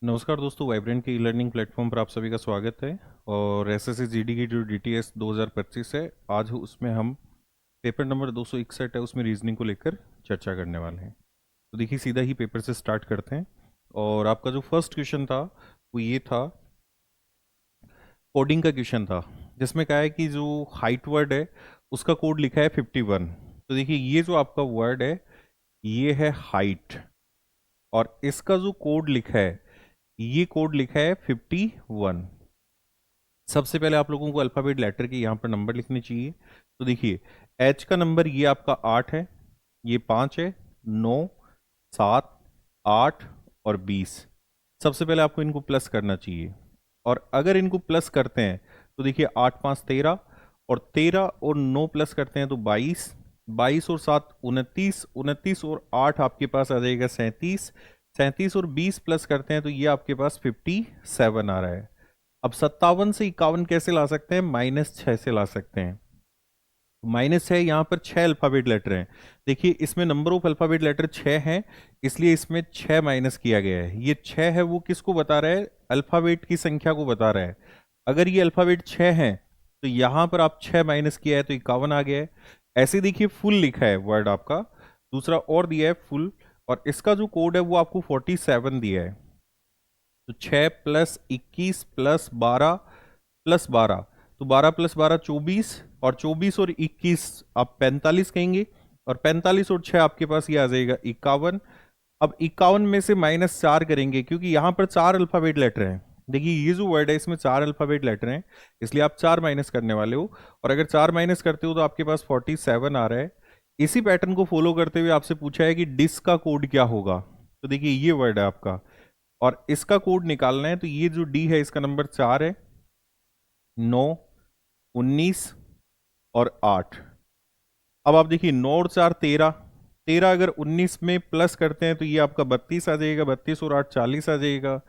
नमस्कार दोस्तों, वाइब्रेंट के ई लर्निंग प्लेटफॉर्म पर आप सभी का स्वागत है। और एसएससी जीडी की जो डीटीएस 2025 है, आज उसमें हम पेपर नंबर 261 है, उसमें रीजनिंग को लेकर चर्चा करने वाले हैं। तो देखिए, सीधा ही पेपर से स्टार्ट करते हैं। और आपका जो फर्स्ट क्वेश्चन था वो ये था, कोडिंग का क्वेश्चन था, जिसमें कहा है कि जो हाइट वर्ड है उसका कोड लिखा है 51। तो देखिए, ये जो आपका वर्ड है ये है हाइट, और इसका जो कोड लिखा है ये कोड लिखा है 51। सबसे पहले आप लोगों को अल्फाबेट लेटर के यहाँ पर नंबर लिखने चाहिए। तो देखिए, एच का नंबर ये आपका 8 है, ये 5 है, 9, 7, 8 और 20। सबसे पहले आपको इनको प्लस करना चाहिए। और अगर इनको प्लस करते हैं तो देखिए, 8 5 13, और 13 और 9 प्लस करते हैं तो 22, 22 और 7 29, 29 और 8 आपके पास आ जाएगा 37, 37 और 20 प्लस करते हैं तो ये आपके पास 57 आ रहा है। अब 57 से 51 कैसे ला सकते हैं? -6 से ला सकते हैं। -6, यहाँ पर 6 अल्फाबेट लेटर हैं। देखिए, इसमें नंबर ऑफ अल्फाबेट लेटर 6 हैं, इसलिए इसमें 6 माइनस किया गया है। ये 6 है वो किसको बता रहा है? अल्फाबेट की संख्या को बता रहा है। अगर ये अल्फाबेट 6 है तो यहां पर आप 6 माइनस किया है तो 51 आ गया है। ऐसे देखिए, फुल लिखा है वर्ड आपका, दूसरा और दिया है फुल, और इसका जो कोड है वो आपको 47 दिया है। तो 6 प्लस 21 प्लस 12 प्लस 12, तो 12 प्लस 12 24, और 24 और 21 आप 45 कहेंगे, और 45 और 6 आपके पास ये आ जाएगा 51। अब 51 में से -4 करेंगे, क्योंकि यहां पर 4 अल्फाबेट लेटर हैं। देखिए, ये जो वर्ड है इसमें 4 अल्फाबेट लेटर हैं, इसलिए आप 4 माइनस करने वाले हो। और अगर 4 माइनस करते हो तो आपके पास 47 आ रहा है। इसी पैटर्न को फॉलो करते हुए आपसे पूछा है कि डिस का कोड क्या होगा। तो देखिए, ये वर्ड है आपका, और इसका कोड निकालना है। तो ये जो डी है इसका नंबर 4 है, 9, 19 और 8। अब आप देखिए, 9 और 4 13, 13 अगर 19 में प्लस करते हैं तो ये आपका 32 आ जाएगा, 32 और 8 40 आ जाएगा।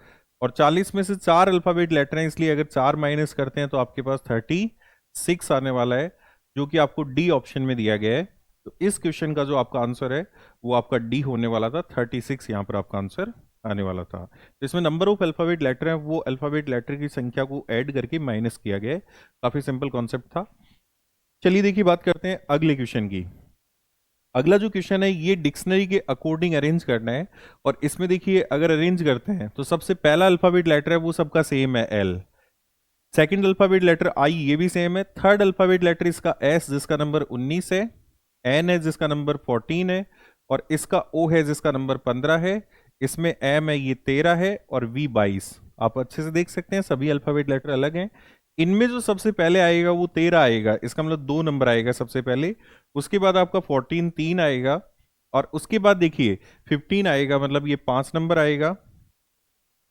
और 40 में से 4 अल्फाबेट लेटर हैं, इसलिए अगर 4 माइनस करते हैं तो आपके पास 36 आने वाला है, जो कि आपको डी ऑप्शन में दिया गया है। तो इस क्वेश्चन का जो आपका आंसर है वो आपका डी होने वाला था, 36 यहाँ पर आपका आंसर आने वाला था। तो इसमें नंबर ऑफ अल्फाबेट लेटर है वो अल्फाबेट लेटर की संख्या को ऐड करके माइनस किया गया है। काफी सिंपल कॉन्सेप्ट था। चलिए देखिए, बात करते हैं अगले क्वेश्चन की। अगला जो क्वेश्चन है ये डिक्शनरी के अकॉर्डिंग अरेंज करना है। और इसमें देखिए, अगर अरेंज करते हैं तो सबसे पहला अल्फाबेट लेटर है वो सबका सेम है, एल। सेकंड अल्फाबेट लेटर आई, ये भी सेम है। थर्ड अल्फाबेट लेटर इसका एस, जिसका नंबर 19 है, एन है जिसका नंबर 14 है, और इसका ओ है जिसका नंबर 15 है। इसमें एम है ये 13 है, और वी 22। आप अच्छे से देख सकते हैं सभी अल्फाबेट लेटर अलग हैं। इनमें जो सबसे पहले आएगा वो 13 आएगा, इसका मतलब 2 नंबर आएगा सबसे पहले। उसके बाद आपका 14 3 आएगा, और उसके बाद देखिए 15 आएगा, मतलब ये 5 नंबर आएगा।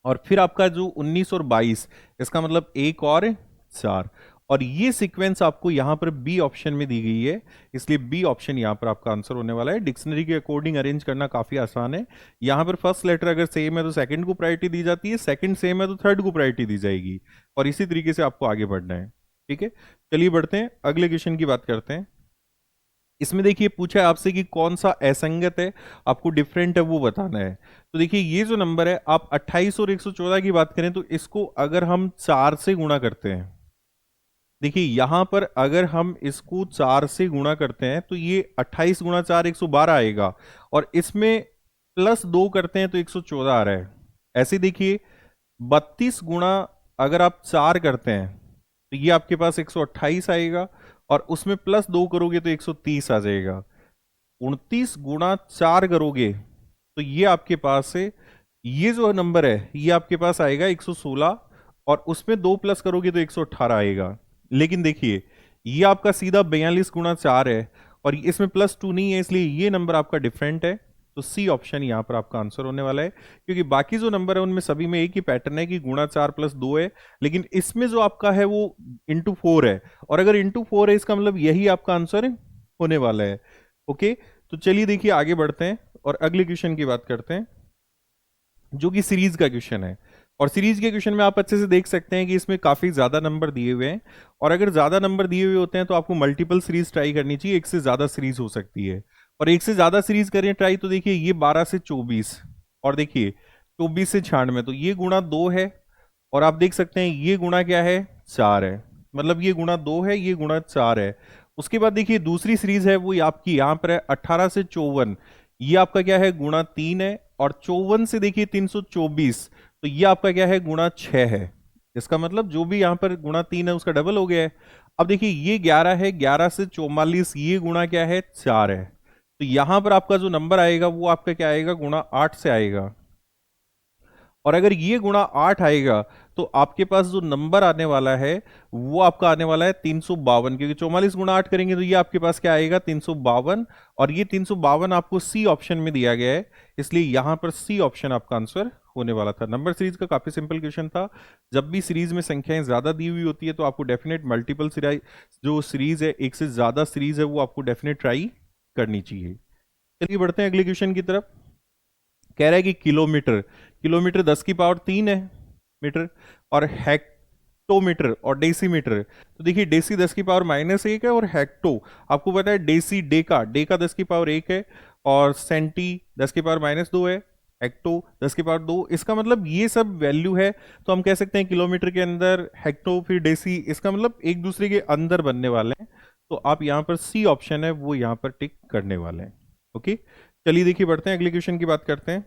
और फिर आपका जो 19 और 22, इसका मतलब 1 और 4। और ये सीक्वेंस आपको यहां पर बी ऑप्शन में दी गई है, इसलिए बी ऑप्शन यहां पर आपका आंसर होने वाला है। डिक्शनरी के अकॉर्डिंग अरेंज करना काफी आसान है। यहां पर फर्स्ट लेटर अगर सेम है तो सेकंड को प्रायोरिटी दी जाती है, सेकंड सेम है तो थर्ड को प्रायोरिटी दी जाएगी, और इसी तरीके से आपको आगे बढ़ना है। ठीक है, चलिए बढ़ते हैं, अगले क्वेश्चन की बात करते हैं। इसमें देखिए, पूछा है आपसे कि कौन सा असंगत है, आपको डिफरेंट है वो बताना है। तो देखिए, ये जो नंबर है, आप 28 और 114 की बात करें तो इसको अगर हम 4 से गुणा करते हैं, देखिए यहां पर अगर हम इसको 4 से गुणा करते हैं तो ये 28 गुणा 4 112 आएगा, और इसमें +2 करते हैं तो 114 आ रहा है। ऐसे देखिए, 32 गुणा अगर आप 4 करते हैं तो ये आपके पास 128 आएगा, और उसमें +2 करोगे तो 130 आ जाएगा। 29 गुणा 4 करोगे तो ये आपके पास से, ये जो नंबर है ये आपके पास आएगा 116, और उसमें 2 प्लस करोगे तो 118 आएगा। लेकिन देखिए, ये आपका सीधा 42 गुणा 4 है, और इसमें +2 नहीं है, इसलिए ये नंबर आपका डिफरेंट है। तो सी ऑप्शन यहां पर आपका आंसर होने वाला है, क्योंकि बाकी जो नंबर है उनमें सभी में एक ही पैटर्न है कि गुणा 4 + 2 है, लेकिन इसमें जो आपका है वो *4 है, और अगर *4 है इसका मतलब यही आपका आंसर होने वाला है। ओके, तो चलिए देखिए, आगे बढ़ते हैं और अगले क्वेश्चन की बात करते हैं, जो कि सीरीज का क्वेश्चन है। और सीरीज के क्वेश्चन में आप अच्छे से देख सकते हैं कि इसमें काफी ज्यादा नंबर दिए हुए हैं, और अगर ज्यादा नंबर दिए हुए होते हैं तो आपको मल्टीपल सीरीज ट्राई करनी चाहिए, एक से ज्यादा सीरीज हो सकती है। और एक से ज्यादा सीरीज करें ट्राई तो देखिए, ये 12 से 24, और देखिए 24 से 96, तो ये गुणा 2 है। और आप देख सकते हैं ये गुणा क्या है, 4 है। मतलब ये गुणा 2 है, ये गुणा 4 है। उसके बाद देखिए दूसरी सीरीज है वो आपकी यहाँ पर है 18 से 54, ये आपका क्या है, गुणा 3 है। और 54 से देखिए 324, तो ये आपका क्या है, गुणा 6 है। इसका मतलब जो भी यहाँ पर गुणा 3 है उसका डबल हो गया है। अब देखिए ये 11 है, 11 से 44, ये गुणा क्या है, 4 है। तो यहां पर आपका जो नंबर आएगा वो आपका क्या आएगा, गुणा 8 से आएगा। और अगर ये गुणा 8 आएगा तो आपके पास जो नंबर आने वाला है वो आपका आने वाला है 352, क्योंकि 44 गुणा 8 करेंगे तो ये आपके पास क्या आएगा, 352। और ये 352 आपको सी ऑप्शन में दिया गया है, इसलिए यहां पर सी ऑप्शन आपका आंसर होने वाला था। नंबर सीरीज का काफी सिंपल क्वेश्चन था। जब भी सीरीज में संख्याएं ज्यादा दी हुई होती है तो आपको डेफिनेट मल्टीपल सीरीज, जो सीरीज है एक से ज्यादा सीरीज है, वो आपको डेफिनेट ट्राई करनी चाहिए। चलिए बढ़ते हैं अगले क्वेश्चन की तरफ। कह रहा है कि किलोमीटर, किलोमीटर 10 की पावर 3 है मीटर। और हेक्टोमीटर और डेसीमीटर, तो देखिए डेसी 10 की पावर -1 है, और हेक्टो आपको पता है डेसी डेका, डेका 10 की पावर 1 है, और सेंटी 10 की पावर -2 है, हेक्टो 10 की पावर 2। इसका मतलब ये सब वैल्यू है, तो हम कह सकते हैं किलोमीटर के अंदर हेक्टो फिर डेसी, इसका मतलब एक दूसरे के अंदर बनने वाले हैं। तो आप यहां पर सी ऑप्शन है वो यहां पर टिक करने वाले हैं। ओके, चलिए देखिए बढ़ते हैं अगले क्वेश्चन की बात करते हैं।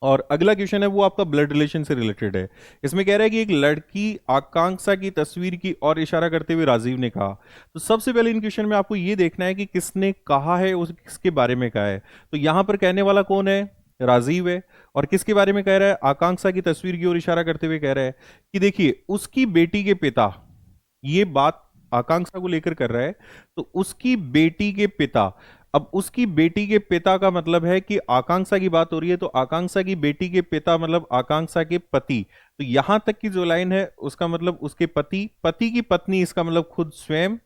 और अगला क्वेश्चन है वो आपका ब्लड रिलेशन से रिलेटेड है। इसमें कह रहा है कि एक लड़की आकांक्षा की तस्वीर की और इशारा करते हुए राजीव ने कहा। तो सबसे पहले इन क्वेश्चन में आपको ये देखना है कि किसने कहा है, उस किसके बारे में कहा है। तो यहां पर कहने वाला कौन है, राजीव है। और किसके बारे में कह रहा है, आकांक्षा की तस्वीर की ओर इशारा करते हुए कह रहा है कि देखिए उसकी बेटी के पिता, ये बात आकांक्षा को लेकर कर रहा है। तो उसकी बेटी के पिता, अब उसकी बेटी के पिता का मतलब है कि आकांक्षा की बात हो रही है, तो आकांक्षा की बेटी के पिता मतलब आकांक्षा के पति। तो यहां तक की जो लाइन है उसका मतलब उसके पति, पति की पत्नी, इसका मतलब खुद स्वयं।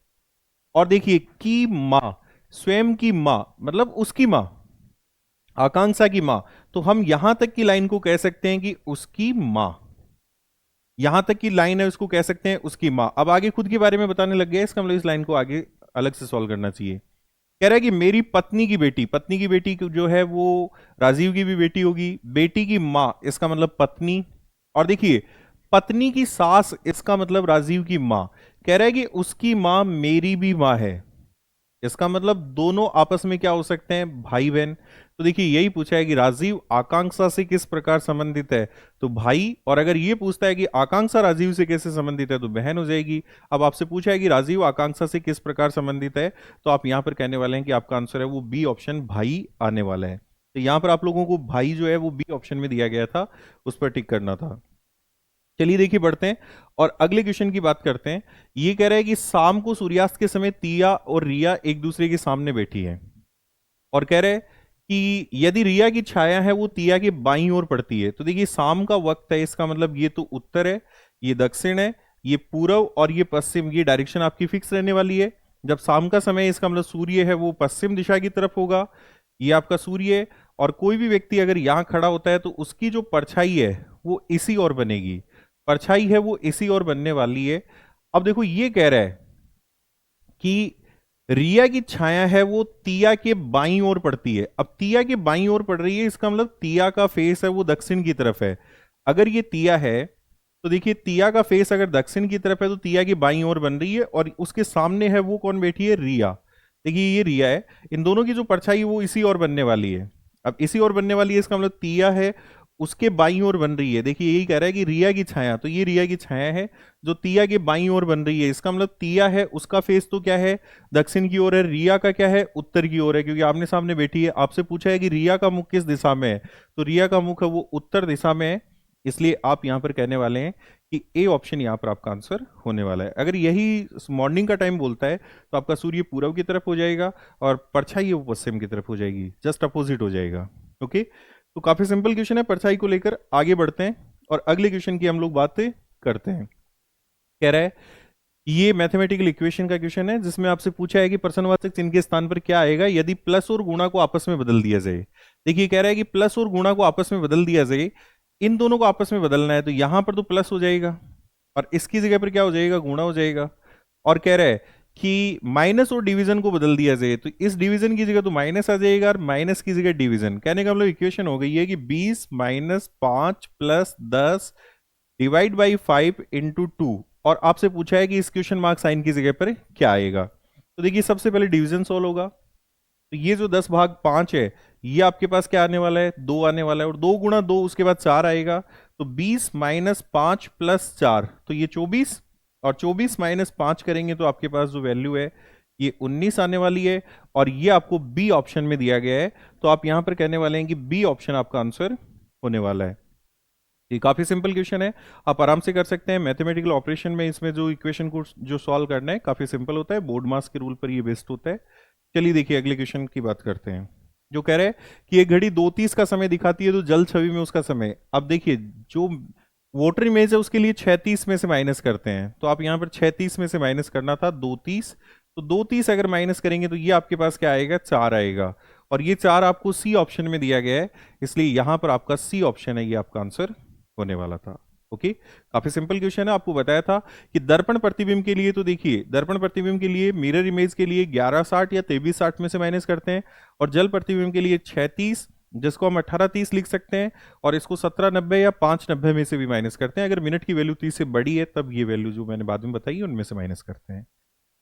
और देखिए की मां, स्वयं की मां मतलब उसकी मां, आकांक्षा की मां। तो हम यहां तक की लाइन को कह सकते हैं कि उसकी मां, यहां तक की लाइन है उसको कह सकते हैं उसकी मां। अब आगे खुद के बारे में बताने लग गया, इसका मतलब इस लाइन को आगे अलग से सॉल्व करना चाहिए। कह रहा है कि मेरी पत्नी की बेटी, पत्नी की बेटी जो है वो राजीव की भी बेटी होगी। बेटी की मां इसका मतलब पत्नी। और देखिए पत्नी की सास इसका मतलब राजीव की मां। कह रहा है कि उसकी मां मेरी भी मां है, इसका मतलब दोनों आपस में क्या हो सकते हैं, भाई बहन। तो देखिए यही पूछा है कि राजीव आकांक्षा से किस प्रकार संबंधित है, तो भाई। और अगर ये पूछता है कि आकांक्षा राजीव से कैसे संबंधित है, तो बहन हो जाएगी। अब आपसे पूछा है कि राजीव आकांक्षा से किस प्रकार संबंधित है, तो आप यहां पर कहने वाले हैं कि आपका आंसर है वो बी ऑप्शन, भाई आने वाला है। तो यहां पर आप लोगों को भाई जो है वो बी ऑप्शन में दिया गया था, उस पर टिक करना था। चलिए देखिए बढ़ते हैं और अगले क्वेश्चन की बात करते हैं। ये कह रहा है कि शाम को सूर्यास्त के समय तिया और रिया एक दूसरे के सामने बैठी है, और कह रहे हैं कि यदि रिया की छाया है वो तिया के बाईं ओर पड़ती है। तो देखिए शाम का वक्त है, इसका मतलब ये तो उत्तर है, ये दक्षिण है, ये पूर्व और ये पश्चिम, ये डायरेक्शन आपकी फिक्स रहने वाली है। जब शाम का समय है इसका मतलब सूर्य है वो पश्चिम दिशा की तरफ होगा, ये आपका सूर्य है। और कोई भी व्यक्ति अगर यहां खड़ा होता है तो उसकी जो परछाई है वो इसी ओर बनेगी, परछाई है वो इसी ओर बनने वाली है। अब देखो ये कह रहा है कि रिया की छाया है वो तिया के बाईं ओर पड़ती है। अब तिया के बाईं ओर पड़ रही है, इसका मतलब तिया का फेस है वो दक्षिण की तरफ है। अगर ये तिया है तो देखिए तिया का फेस अगर दक्षिण की तरफ है तो तिया की बाईं ओर बन रही है, और उसके सामने है वो कौन बैठी है, रिया। देखिए ये रिया है, इन दोनों की जो परछाई है वो इसी ओर बनने वाली है। अब इसी ओर बनने वाली है, इसका मतलब तिया है उसके बाईं ओर बन रही है। देखिए यही कह रहा है कि रिया की छाया, तो ये रिया की छाया है जो तिया के बाईं ओर बन रही है। इसका मतलब तिया है उसका फेस तो क्या है, दक्षिण की ओर है, रिया का क्या है, उत्तर की ओर है, क्योंकि आमने सामने बैठी है। आपसे पूछा है कि रिया का मुख किस दिशा में है, तो रिया का मुख है वो उत्तर दिशा में है। इसलिए आप यहां पर कहने वाले हैं कि ए ऑप्शन यहां पर आपका आंसर होने वाला है। अगर यही मॉर्निंग का टाइम बोलता है तो आपका सूर्य पूर्व की तरफ हो जाएगा और परछाई वो पश्चिम की तरफ हो जाएगी, जस्ट अपोजिट हो जाएगा। ओके, तो काफी सिंपल क्वेश्चन है, परछाई को लेकर आगे बढ़ते हैं और अगले क्वेश्चन की हम लोग बातें करते हैं। कह रहा है ये मैथमेटिकल इक्वेशन का क्वेश्चन है जिसमें आपसे पूछा है कि प्रश्नवाचक चिन्ह के स्थान पर क्या आएगा यदि प्लस और गुणा को आपस में बदल दिया जाए। देखिए कह रहा है कि प्लस और गुणा को आपस में बदल दिया जाए, इन दोनों को आपस में बदलना है, तो यहां पर तो प्लस हो जाएगा और इसकी जगह पर क्या हो जाएगा, गुणा हो जाएगा। और कह रहा है कि माइनस और डिवीजन को बदल दिया जाए, तो इस डिवीजन की जगह तो माइनस आ जाएगा और माइनस की जगह डिवीजन। कहने का मतलब इक्वेशन हो गई है कि 20 minus 5 plus 10 divide by 5 into 2। और आपसे पूछा है कि इस क्वेश्चन मार्क साइन की जगह पर क्या आएगा। तो देखिए सबसे पहले डिवीजन सोल्व होगा, तो ये जो 10 भाग 5 है ये आपके पास क्या आने वाला है, 2 आने वाला है, और 2 गुणा 2 उसके बाद 4 आएगा। तो 20 माइनस 5 प्लस 4 तो ये 24, और 24 माइनस 5 करेंगे तो आपके पास जो वैल्यू है ये 19 आने वाली है। और ये आपको बी ऑप्शन में दिया गया है, तो आप यहां पर कहने वाले हैं कि बी ऑप्शन आपका आंसर होने वाला है। ये काफी सिंपल क्वेश्चन है, आप आराम से कर सकते हैं। मैथमेटिकल ऑपरेशन में इसमें जो इक्वेशन को जो सॉल्व करना है काफी सिंपल होता है, बोर्ड मास के रूल पर ये बेस्ड होता है। चलिए देखिए अगले क्वेश्चन की बात करते हैं, जो कह रहे हैं कि एक घड़ी 2:30 का समय दिखाती है तो जल छवि में उसका समय। अब देखिए जो वोटर इमेज है उसके लिए 36 में से माइनस करते हैं, तो आप यहां पर 36 में से माइनस करना था 2:30, तो 2:30 अगर माइनस करेंगे तो ये आपके पास क्या आएगा, 4 आएगा। और ये 4 आपको सी ऑप्शन में दिया गया है, इसलिए यहां पर आपका सी ऑप्शन है ये आपका आंसर होने वाला था। ओके, काफी सिंपल क्वेश्चन है। आपको बताया था कि दर्पण प्रतिबिंब के लिए, तो देखिए दर्पण प्रतिबिंब के लिए मिरर इमेज के लिए 1160 या 2360 में से माइनस करते हैं, और जल प्रतिबिंब के लिए 36, जिसको हम 1830 लिख सकते हैं, और इसको 1790 या 590 में से भी माइनस करते हैं। अगर मिनट की वैल्यू 30 से बड़ी है तब ये वैल्यू जो मैंने बाद में बताई है उनमें से माइनस करते हैं।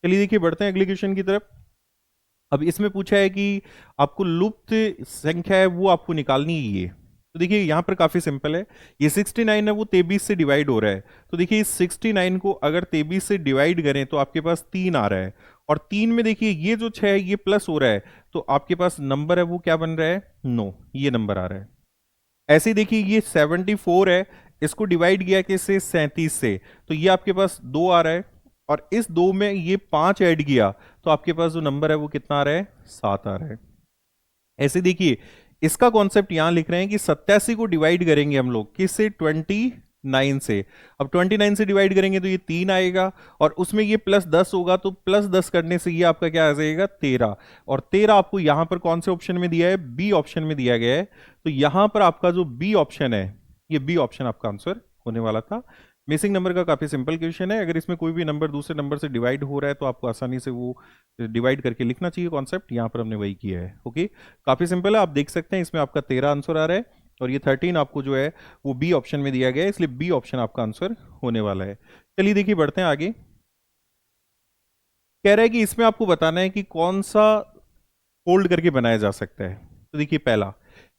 चलिए देखिए बढ़ते हैं अगले क्वेश्चन की तरफ। अब इसमें पूछा है कि आपको लुप्त संख्या है वो आपको निकालनी है ये। तो देखिए यहां पर काफी सिंपल है, ये 69 है वो 23 से डिवाइड हो रहा है, तो देखिए इस 69 को अगर 23 से डिवाइड करें तो आपके पास 3 आ रहा है, और 3 में देखिए ये जो 6 है ये प्लस हो रहा है, तो आपके पास नंबर है वो क्या बन रहा है, 9, ये नंबर आ रहा है। ऐसे ही देखिए ये 74 है, इसको डिवाइड किया किससे, 37 से, तो ये आपके पास 2 आ रहा है, और इस 2 में ये 5 ऐड किया तो आपके पास जो नंबर है वो कितना आ रहा है, 7 आ रहा है। ऐसे देखिए इसका कॉन्सेप्ट यहां लिख रहे हैं कि 87 को डिवाइड करेंगे हम लोग किससे, 29 से। अब 29 से डिवाइड करेंगे तो ये 3 आएगा, और उसमें ये प्लस 10 होगा, तो प्लस 10 करने से ये आपका क्या आ जाएगा, 13। और 13 आपको यहां पर कौन से ऑप्शन में दिया है, बी ऑप्शन में दिया गया है, तो यहां पर आपका जो बी ऑप्शन है ये बी ऑप्शन आपका आंसर होने वाला था। मिसिंग नंबर का काफी सिंपल क्वेश्चन है, अगर इसमें कोई भी नंबर दूसरे नंबर से डिवाइड हो रहा है तो आपको आसानी से वो डिवाइड करके लिखना चाहिए कॉन्सेप्ट, यहां पर हमने वही किया है। ओके, काफी सिंपल है, आप देख सकते हैं इसमें आपका 13 आंसर आ रहा है, और ये 13 आपको जो है वो बी ऑप्शन में दिया गया है, इसलिए बी ऑप्शन आपका आंसर होने वाला है। चलिए देखिए बढ़ते हैं आगे। कह रहा है कि इसमें आपको बताना है कि कौन सा फोल्ड करके बनाया जा सकता है। तो देखिए पहला,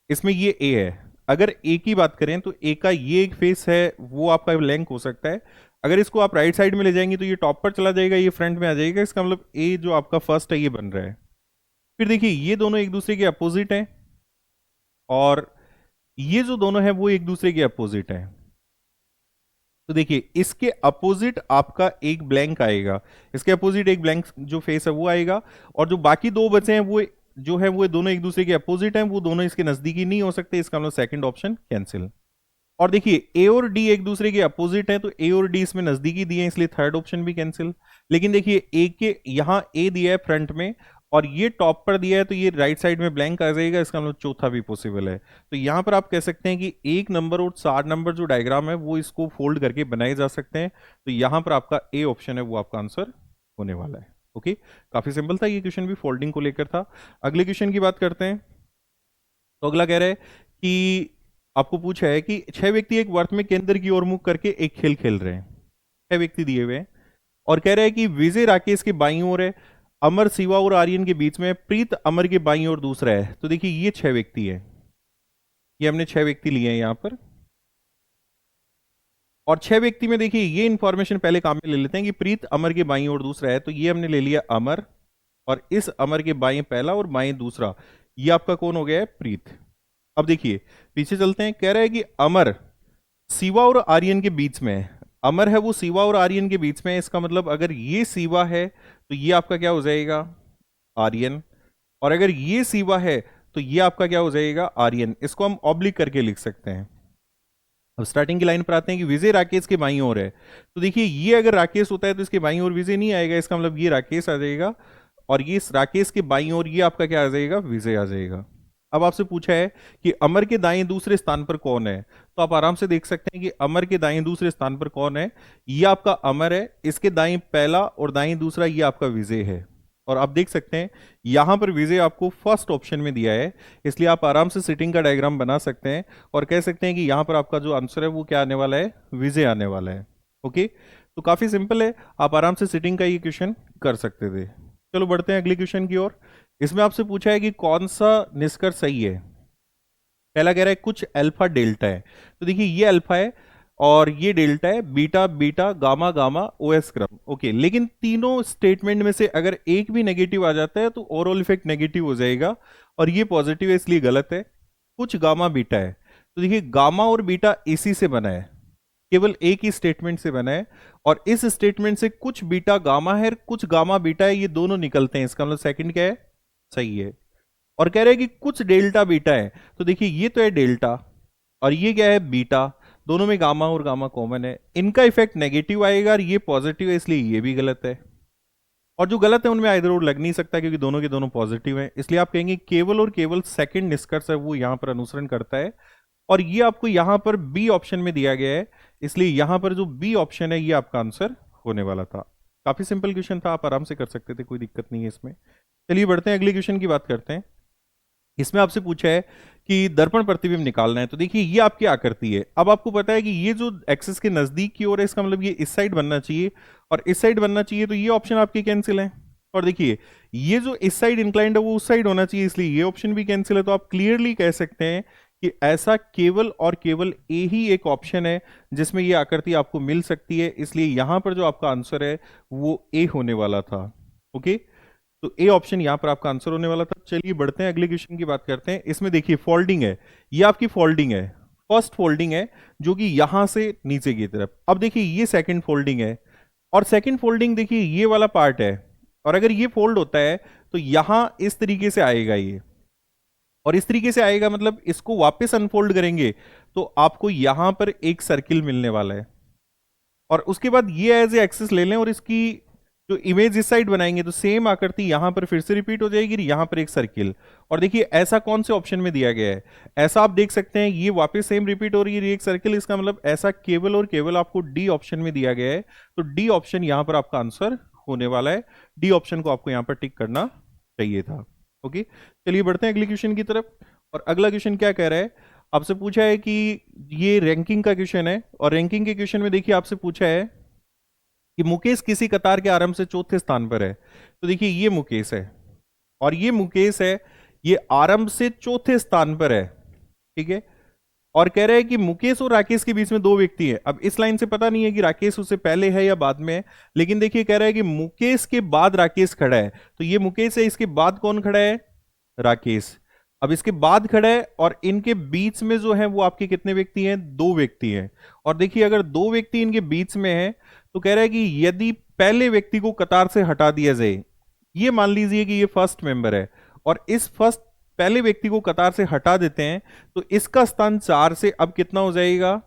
इसमें ये ए है, अगर ए की बात करें तो ए का ये एक फेस है वो आपका ब्लैंक हो सकता है। अगर इसको आप राइट साइड में ले जाएंगे तो ये टॉप पर चला जाएगा, ये फ्रंट में आ जाएगा, इसका मतलब ए जो आपका फर्स्ट है ये बन रहा है। फिर देखिए ये दोनों एक दूसरे के अपोजिट हैं, और ये जो दोनों हैं वो एक दूसरे के अपोजिट हैं। तो देखिए इसके अपोजिट आपका एक ब्लैंक आएगा, इसके अपोजिट एक ब्लैंक जो फेस है वो आएगा, और जो बाकी दो बचे हैं वो जो है वो दोनों एक दूसरे के अपोजिट हैं, वो दोनों इसके नजदीकी नहीं हो सकते, इसका मतलब सेकंड ऑप्शन कैंसिल। और देखिए ए और डी एक दूसरे के अपोजिट हैं, तो ए और डी इसमें नजदीकी दिए हैं, इसलिए थर्ड ऑप्शन भी कैंसिल। लेकिन देखिए ए के यहां ए दिया है फ्रंट में, और ये टॉप पर दिया है, तो ये राइट साइड में ब्लैंक आ जाएगा, इसका मतलब चौथा भी पॉसिबल है। तो यहां पर आप कह सकते हैं कि एक नंबर और 4 नंबर जो डायग्राम है वो इसको फोल्ड करके बनाए जा सकते हैं, तो यहां पर आपका ए ऑप्शन है वो आपका आंसर होने वाला है। ओके, काफी सिंपल था, ये क्वेश्चन भी फोल्डिंग को लेकर था। अगले क्वेश्चन की बात करते हैं। तो अगला कह रहा है कि आपको पूछा है कि 6 व्यक्ति एक वर्त में केंद्र की ओर मुख करके एक खेल खेल रहे हैं, 6 व्यक्ति दिए हुए हैं, और कह रहे हैं कि विजय राकेश के बाईं ओर है, अमर शिवा और आर्यन के बीच में, प्रीत अमर के बाईं ओर दूसरा है। तो देखिए ये 6 व्यक्ति है, ये हमने 6 व्यक्ति लिए हैं यहां पर, और 6 व्यक्ति में देखिए ये इंफॉर्मेशन पहले काम में ले लेते हैं कि प्रीत अमर के बाईं ओर दूसरा है, तो ये हमने ले लिया अमर, और इस अमर के बाईं पहला और बाईं दूसरा, ये आपका कौन हो गया है, प्रीत। अब देखिए पीछे चलते हैं, कह रहा है कि अमर शिवा और आर्यन के बीच में है, अमर है वो शिवा और आर्यन के बीच में है, इसका मतलब अगर ये शिवा है तो ये आपका क्या हो जाएगा, आर्यन, और अगर ये शिवा है तो ये आपका क्या हो जाएगा, आर्यन। इसको हम ऑब्लिक करके लिख सकते हैं। अब स्टार्टिंग की लाइन पर आते हैं कि विजय राकेश के बाईं ओर है, तो देखिए ये अगर राकेश होता है तो इसके बाईं ओर विजय नहीं आएगा, इसका मतलब ये राकेश आ जाएगा, और ये इस राकेश के बाईं ओर ये आपका क्या आ जाएगा, विजय आ जाएगा। अब आपसे पूछा है कि अमर के दाएं दूसरे स्थान पर कौन है, तो आप आराम से देख सकते हैं कि अमर के दाएं दूसरे स्थान पर कौन है। ये आपका अमर है, इसके दाएं पहला और दाएं दूसरा ये आपका विजय है। और आप देख सकते हैं यहां पर विजय आपको फर्स्ट ऑप्शन में दिया है, इसलिए आप आराम से सिटिंग का डायग्राम बना सकते हैं और कह सकते हैं कि यहां पर आपका जो आंसर है वो क्या आने वाला है, विजय आने वाला है। ओके, तो काफी सिंपल है, आप आराम से सिटिंग का ये क्वेश्चन कर सकते थे। चलो बढ़ते हैं अगले क्वेश्चन की ओर। इसमें आपसे पूछा है कि कौन सा निष्कर्ष सही है। पहला कह रहा है कुछ अल्फा डेल्टा है, तो देखिए ये अल्फा है और ये डेल्टा है, beta beta gamma gamma OS क्रम। ओके, लेकिन तीनों स्टेटमेंट में से अगर एक भी नेगेटिव आ जाता है तो ओवरऑल इफेक्ट नेगेटिव हो जाएगा और ये पॉजिटिव है इसलिए गलत है। कुछ गामा बीटा है, तो देखिए गामा और बीटा इसी से बना है, केवल एक ही स्टेटमेंट से बना है और इस स्टेटमेंट से कुछ बीटा गामा है कुछ गामा बीटा है, ये दोनों निकलते हैं, इसका मतलब सेकंड क्या है, सही है। और कह रहे हैं कि कुछ डेल्टा बीटा है, तो देखिए ये तो है डेल्टा और ये क्या है बीटा, दोनों में गामा और गामा कॉमन है, इनका इफेक्ट नेगेटिव आएगा और ये पॉजिटिव है इसलिए ये भी गलत है। और जो गलत है उनमें आइदर और लग नहीं सकता क्योंकि दोनों के दोनों पॉजिटिव हैं, इसलिए आप कहेंगे केवल और केवल सेकंड निष्कर्ष है वो यहां पर अनुसरण करता है। और ये आपको यहां पर बी ऑप्शन में दिया गया है, इसलिए यहां पर जो बी ऑप्शन है ये आपका आंसर होने वाला था। काफी सिंपल क्वेश्चन था, आप आराम से कर सकते थे, कोई दिक्कत नहीं है इसमें। चलिए बढ़ते हैं अगले क्वेश्चन की बात करते हैं। इसमें आपसे पूछा है कि दर्पण प्रतिबिंब निकालना है, तो देखिए ये आपकी आकृति है। अब आपको पता है कि ये जो एक्सिस के नजदीक की ओर है इसका मतलब ये इस साइड बनना चाहिए और इस साइड बनना चाहिए, तो ये ऑप्शन आपके कैंसिल है। और देखिए ये जो इस साइड इंक्लाइंड है वो उस साइड होना चाहिए, इसलिए ये ऑप्शन भी कैंसिल है। तो आप क्लियरली कह सकते हैं कि ऐसा केवल और केवल ए ही एक ऑप्शन है जिसमें ये आकृति आपको मिल सकती है, इसलिए यहां पर जो आपका आंसर है वो ए होने वाला था। ओके, तो ए ऑप्शन यहां पर आपका आंसर होने वाला था। चलिए बढ़ते हैं अगले क्वेश्चन की बात करते हैं। इसमें देखिए फोल्डिंग है, ये आपकी फोल्डिंग है, फर्स्ट फोल्डिंग है जो कि यहां से नीचे की तरफ। अब देखिए ये सेकंड फोल्डिंग है और सेकंड फोल्डिंग देखिए ये वाला पार्ट है और अगर ये फोल्ड होता है तो यहां इस तरीके से आएगा ये, और इस तरीके से आएगा मतलब इसको वापस अनफोल्ड करेंगे तो आपको यहां पर एक सर्किल मिलने वाला है। और उसके बाद ये एज ए एक्सिस ले लें और इसकी जो इमेज इस साइड बनाएंगे तो सेम आकृति यहां पर फिर से रिपीट हो जाएगी, यहां पर एक सर्किल। और देखिए ऐसा कौन से ऑप्शन में दिया गया है, ऐसा आप देख सकते हैं ये वापस सेम रिपीट हो रही है एक सर्किल, इसका मतलब ऐसा केवल और केवल आपको डी ऑप्शन में दिया गया है। तो डी ऑप्शन यहां पर आपका आंसर होने वाला है, डी ऑप्शन को आपको यहां पर टिक करना चाहिए था। ओके, चलिए बढ़ते हैं अगले क्वेश्चन की तरफ। और अगला क्वेश्चन क्या कह रहा है, आपसे पूछा है कि ये रैंकिंग का क्वेश्चन है और रैंकिंग के क्वेश्चन में देखिए आपसे पूछा है कि मुकेश किसी कतार के आरंभ से चौथे स्थान पर है। तो देखिए ये मुकेश है और ये मुकेश है, ये आरंभ से चौथे स्थान पर है। ठीक है, और कह रहे हैं कि मुकेश और राकेश के बीच में दो व्यक्ति हैं। अब इस लाइन से पता नहीं है कि राकेश उससे पहले है या बाद में है, लेकिन देखिए कह रहा है कि मुकेश के बाद राकेश खड़ा है, तो ये मुकेश है, इसके बाद कौन खड़ा है, राकेश। अब इसके बाद खड़ा है और इनके बीच में जो है वो आपके कितने व्यक्ति हैं, दो व्यक्ति हैं। और देखिए अगर दो व्यक्ति इनके बीच में है तो कह रहा है कि यदि पहले व्यक्ति को कतार से हटा दिया जाए, ये मान लीजिए कि ये फर्स्ट मेंबर है और इस फर्स्ट पहले व्यक्ति को कतार से हटा देते हैं तो इसका स्थान 4 से अब कितना हो जाएगा,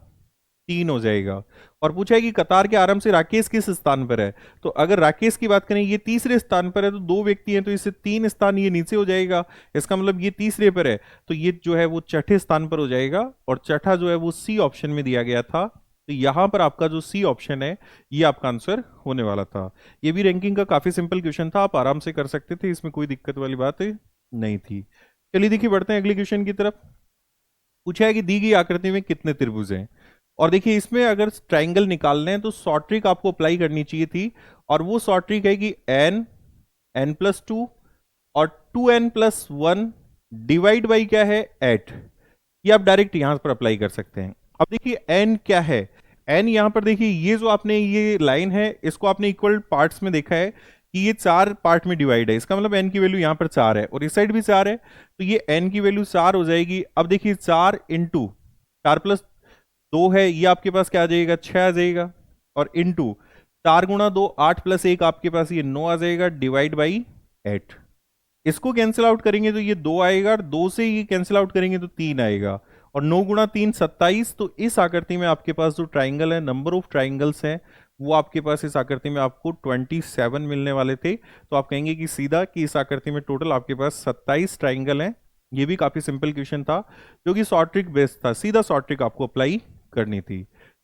3 हो जाएगा। और पूछा है कि कतार के आरंभ से राकेश किस स्थान पर है, तो अगर राकेश की बात करें ये तीसरे स्थान पर है, तो दो व्यक्ति हैं तो इससे 3 स्थान ये नीचे हो जाएगा, इसका मतलब ये तीसरे पर है तो ये जो है वो छठे स्थान पर हो जाएगा और छठा जो है वो सी ऑप्शन में दिया गया था। तो यहां पर आपका जो सी ऑप्शन है ये आपका आंसर होने वाला था। ये भी रैंकिंग का काफी सिंपल क्वेश्चन था, आप आराम से कर सकते थे, इसमें कोई दिक्कत वाली बात नहीं थी। चलिए देखिए बढ़ते हैं अगले क्वेश्चन की तरफ। पूछा है कि दी गई आकृति में कितने त्रिभुज हैं, और देखिए इसमें अगर ट्राइंगल निकालने हैं तो शॉर्ट ट्रिक आपको अप्लाई करनी चाहिए थी, और वो शॉर्ट ट्रिक है कि n n+2 और 2n+1 डिवाइड बाई क्या है 8। ये आप डायरेक्ट यहां पर अप्लाई कर सकते हैं। अब देखिए n क्या है, n यहां पर देखिए ये जो आपने ये लाइन है इसको आपने इक्वल पार्ट्स में देखा है कि ये 4 पार्ट में डिवाइड है, इसका मतलब n की वैल्यू यहां पर 4 है और इस साइड भी 4 है, तो ये n की वैल्यू 4 हो जाएगी। अब देखिए 4 इंटू 4+2 है, ये आपके पास क्या आ जाएगा, 6 आ जाएगा, और इंटू 4 गुणा 2 8+1 आपके पास ये 9 आ जाएगा, डिवाइड बाई 8। इसको कैंसिल आउट करेंगे तो ये 2 आएगा, और 2 से ये कैंसिल आउट करेंगे तो 3 आएगा, और 9 गुणा 3 27। तो इस आकृति में आपके पास जो ट्राइंगल है, नंबर ऑफ ट्राइंगल्स हैं वो आपके पास इस आकृति में आपको 27 मिलने वाले थे। तो आप कहेंगे कि सीधा कि इस आकृति में टोटल आपके पास 27 ट्राइंगल हैं ये भी काफी सिंपल क्वेश्चन था, जो कि शॉर्ट ट्रिक बेस्ड था, सीधा शॉर्ट ट्रिक आपको अप्लाई करनी थी।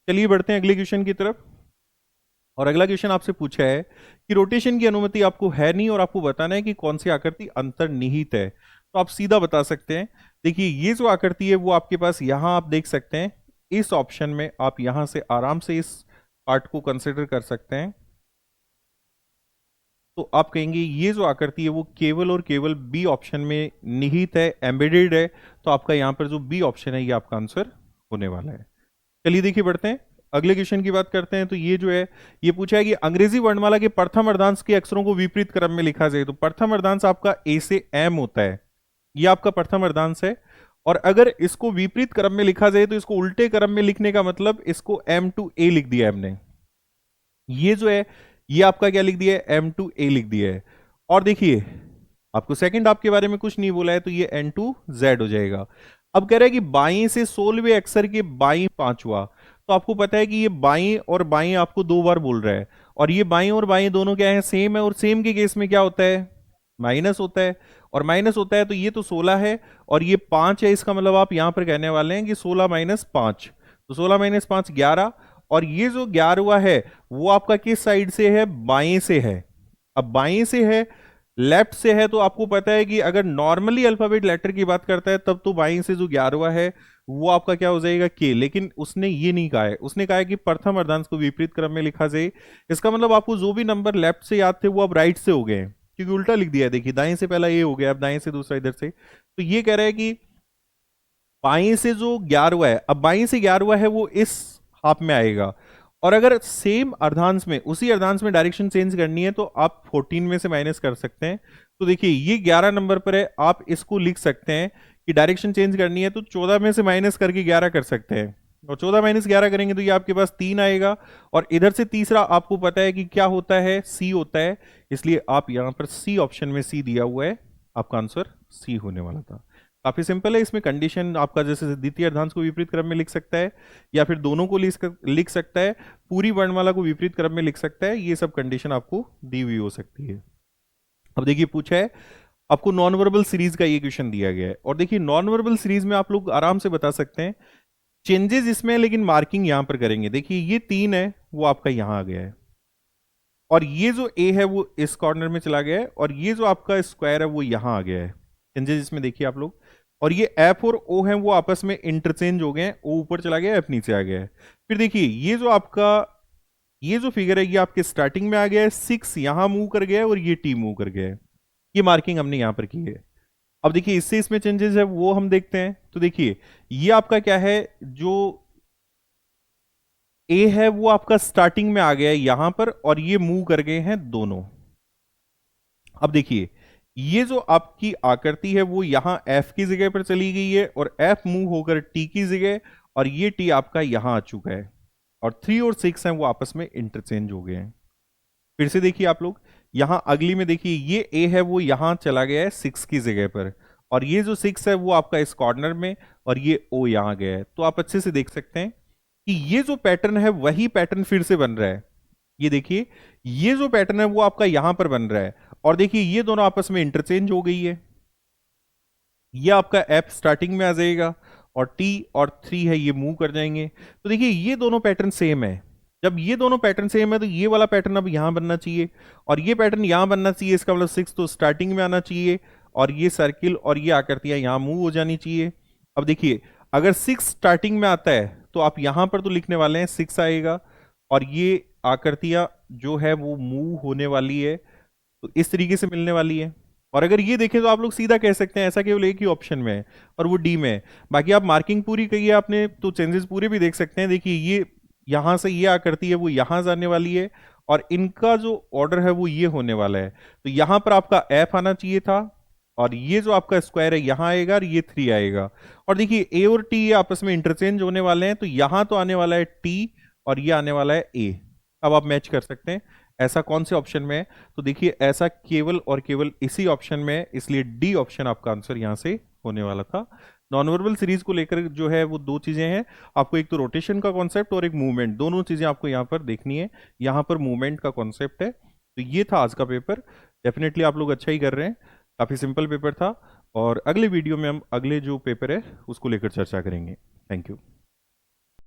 चलिए बढ़ते हैं अगले क्वेश्चन की तरफ। और अगला क्वेश्चन आपसे पूछा है कि रोटेशन की अनुमति आपको है नहीं और आपको बताना है कि कौन सी आकृति अंतर्निहित है। तो आप सीधा बता सकते हैं। देखिए ये जो आकृति है वो आपके पास यहां आप देख सकते हैं, इस ऑप्शन में आप यहां से आराम से इस पार्ट को कंसिडर कर सकते हैं। तो आप कहेंगे ये जो आकृति है वो केवल और केवल बी ऑप्शन में निहित है, एम्बेडेड है। तो आपका यहां पर जो बी ऑप्शन है ये आपका आंसर होने वाला है। चलिए देखिए बढ़ते हैं अगले क्वेश्चन की बात करते हैं। तो ये जो है ये पूछा है कि अंग्रेजी वर्णमाला के प्रथम अर्धांश के अक्षरों को विपरीत क्रम में लिखा जाए। तो प्रथम अर्धांश आपका ए से एम होता है, ये आपका प्रथम अर्धांश है। और अगर इसको विपरीत क्रम में लिखा जाए तो इसको उल्टे क्रम में लिखने का मतलब इसको एम टू ए लिख दिया हमने। ये जो है ये आपका क्या लिख दिया है, एम टू ए लिख दिया है। और देखिए आपको सेकंड आपके बारे में कुछ नहीं बोला है, तो ये एन टू जेड हो जाएगा। अब कह रहा है कि बाएं से 16वें अक्षर के बाईं पांचवा। तो आपको पता है कि ये बाएं और बाएं आपको दो बार बोल रहा है, और ये बाएं और बाएं दोनों क्या है, सेम है। और सेम के केस में क्या होता है, माइनस होता है। और माइनस होता है तो ये तो 16 है और ये 5 है, इसका मतलब आप यहां पर कहने वाले हैं कि 16 माइनस 5। तो 16 माइनस 5 11। और ये जो 11वां है वो आपका किस साइड से है, बाएं से है। अब बाएं से है, लेफ्ट से है, तो आपको पता है कि अगर नॉर्मली अल्फाबेट लेटर की बात करता है तब तो बाएं से जो 11वां है वो आपका क्या हो जाएगा, के। लेकिन उसने ये नहीं कहा है, उसने कहा है कि प्रथम अर्धांश को विपरीत क्रम में लिखा जाए। इसका मतलब आपको जो भी नंबर लेफ्ट से याद थे वो अब राइट से हो गए हैं, क्योंकि उल्टा लिख दिया है। देखिए दाएं से पहला ये हो गया, अब दाएं से दूसरा इधर से। तो ये कह रहा है कि बाएं से जो 11वां है, अब बाएं से 11वां है वो इस हाफ में आएगा। और अगर सेम अर्धांश में, उसी अर्धांश में डायरेक्शन चेंज करनी है तो आप 14 में से माइनस कर सकते हैं। तो देखिए ये 11 नंबर पर है, आप इसको लिख सकते हैं कि डायरेक्शन चेंज करनी है तो 14 में से माइनस करके 11 कर सकते हैं। और 14 माइनस 11 करेंगे तो ये आपके पास 3 आएगा। और इधर से तीसरा आपको पता है कि क्या होता है, सी होता है। इसलिए आप यहां पर सी ऑप्शन में सी दिया हुआ है, आपका आंसर सी होने वाला था। काफी सिंपल है। इसमें कंडीशन आपका जैसे द्वितीय अर्धांश को विपरीत क्रम में लिख सकता है, या फिर दोनों को लिख सकता है, पूरी वर्णमाला को विपरीत क्रम में लिख सकता है। ये सब कंडीशन आपको दी हुई हो सकती है। अब देखिए पूछा है आपको नॉन वर्बल सीरीज का ये क्वेश्चन दिया गया है। और देखिए नॉन वर्बल सीरीज में आप लोग आराम से बता सकते हैं चेंजेस इसमें, लेकिन मार्किंग यहां पर करेंगे। देखिए ये 3 है वो आपका यहां आ गया है, और ये जो ए है वो इस कॉर्नर में चला गया है, और ये जो आपका स्क्वायर है वो यहां आ गया है। चेंजेस इसमें देखिए आप लोग। और ये एफ और ओ हैं वो आपस में इंटरचेंज हो गए हैं, ओ ऊपर चला गया, एफ नीचे आ गया है। फिर देखिए ये जो आपका ये जो फिगर है ये आपके स्टार्टिंग में आ गया है, 6 यहां मूव कर गया है और ये टी मूव कर गया है। ये मार्किंग हमने यहां पर की है। अब देखिए इससे इसमें चेंजेस है वो हम देखते हैं। तो देखिए ये आपका क्या है, जो ए है वो आपका स्टार्टिंग में आ गया है यहां पर, और ये मूव कर गए हैं दोनों। अब देखिए ये जो आपकी आकृति है वो यहां एफ की जगह पर चली गई है, और एफ मूव होकर टी की जगह, और ये टी आपका यहां आ चुका है। और 3 और 6 हैं वो आपस में इंटरचेंज हो गए हैं। फिर से देखिए आप लोग यहां अगली में देखिए ये ए है वो यहां चला गया है 6 की जगह पर, और ये जो 6 है वो आपका इस कॉर्नर में, और ये ओ यहां गया है। तो आप अच्छे से देख सकते हैं कि ये जो पैटर्न है वही पैटर्न फिर से बन रहा है। ये देखिए ये जो पैटर्न है वो आपका यहां पर बन रहा है, और देखिए ये दोनों आपस में इंटरचेंज हो गई है। ये आपका एफ स्टार्टिंग में आ जाएगा, और टी और 3 है ये मूव कर जाएंगे। तो देखिए ये दोनों पैटर्न सेम है। जब ये दोनों पैटर्न सेम है तो ये वाला पैटर्न अब यहां बनना चाहिए, और ये पैटर्न यहां बनना चाहिए। इसका मतलब 6 तो स्टार्टिंग में आना चाहिए, और ये सर्किल और ये आकृतियां यहां मूव हो जानी चाहिए। अब देखिए अगर 6 स्टार्टिंग में आता है तो आप यहां पर तो लिखने वाले हैं 6 आएगा, और ये आकृतियां जो है वो मूव होने वाली है, तो इस तरीके से मिलने वाली है। और अगर ये देखें तो आप लोग सीधा कह सकते हैं ऐसा केवल एक ही ऑप्शन में है, और वो डी में है। बाकी आप मार्किंग पूरी कही है आपने तो चेंजेस पूरे भी देख सकते हैं। देखिए ये यहां से ये आकृति है वो यहां जाने वाली है, और इनका जो ऑर्डर है वो ये होने वाला है। तो यहां पर आपका एफ आना चाहिए था, और ये जो आपका स्क्वायर है यहां आएगा, और ये 3 आएगा। और देखिए ए और टी ये आपस में इंटरचेंज होने वाले हैं, तो यहां तो आने वाला है टी और ये आने वाला है ए। अब आप मैच कर सकते हैं ऐसा कौन से ऑप्शन में है। तो देखिए ऐसा केवल और केवल इसी ऑप्शन में है, इसलिए डी ऑप्शन आपका आंसर यहां से होने वाला था। नॉन वर्बल सीरीज को लेकर जो है वो दो चीजें हैं आपको, एक तो रोटेशन का कॉन्सेप्ट और एक मूवमेंट, दोनों चीजें आपको यहां पर देखनी है। यहां पर मूवमेंट का कॉन्सेप्ट है। तो ये था आज का पेपर। डेफिनेटली आप लोग अच्छा ही कर रहे हैं, काफी सिंपल पेपर था। और अगले वीडियो में हम अगले जो पेपर है उसको लेकर चर्चा करेंगे। Thank you.